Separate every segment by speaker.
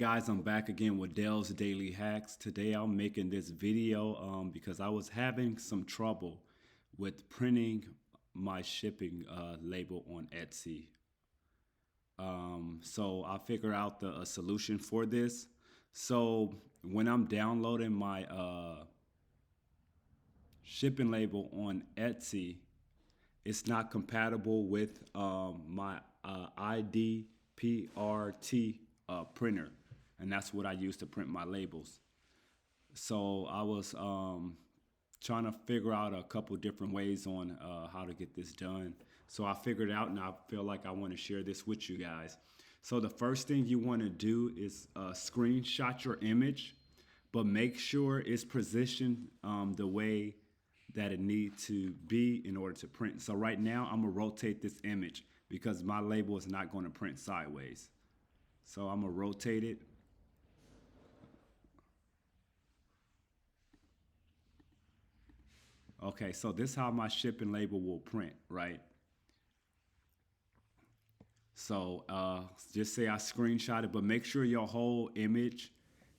Speaker 1: Guys, I'm back again with Dell's Daily Hacks. Today I'm making this video because I was having some trouble with printing my shipping label on Etsy. So I figured out a solution for this. So when I'm downloading my shipping label on Etsy, it's not compatible with my IDPRT printer, and that's what I use to print my labels. So I was trying to figure out a couple different ways on how to get this done. So I figured it out, and I feel like I want to share this with you guys. So the first thing you want to do is screenshot your image, but make sure it's positioned the way that it needs to be in order to print. So right now I'm gonna rotate this image because my label is not going to print sideways. So I'm gonna rotate it. Okay, so this is how my shipping label will print, right? So just say I screenshot it, but make sure your whole image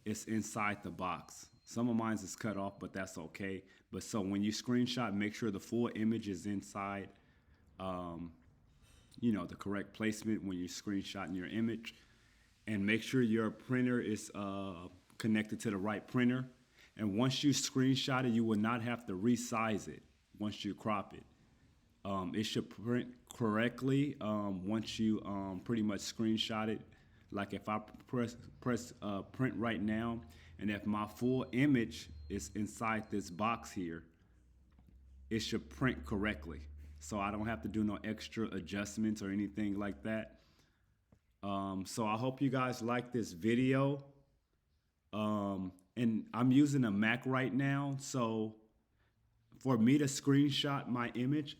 Speaker 1: is inside the box. Some of mine is cut off, but that's okay. But so when you screenshot, make sure the full image is inside, the correct placement when you're screenshotting your image. And make sure your printer is connected to the right printer. And once you screenshot it, you will not have to resize it once you crop it. It should print correctly once you pretty much screenshot it. Like if I press print right now, and if my full image is inside this box here, it should print correctly. So I don't have to do no extra adjustments or anything like that. So I hope you guys like this video. And I'm using a Mac right now, so for me to screenshot my image,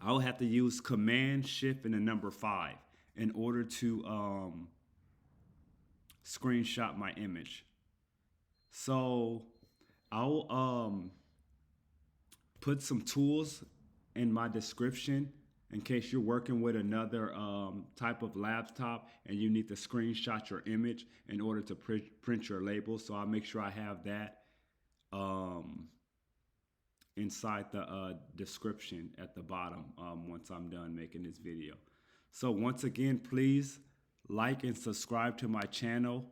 Speaker 1: I'll have to use Command Shift and the number 5 in order to screenshot my image. So I'll put some tools in my description in case you're working with another type of laptop and you need to screenshot your image in order to print your label. So I'll make sure I have that inside the description at the bottom once I'm done making this video. So once again, please like and subscribe to my channel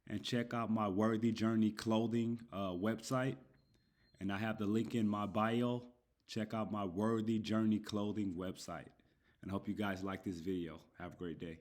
Speaker 1: and check out my Worthy Journey clothing website. And I have the link in my bio. Check out my Worthy Journey clothing website. And I hope you guys like this video. Have a great day.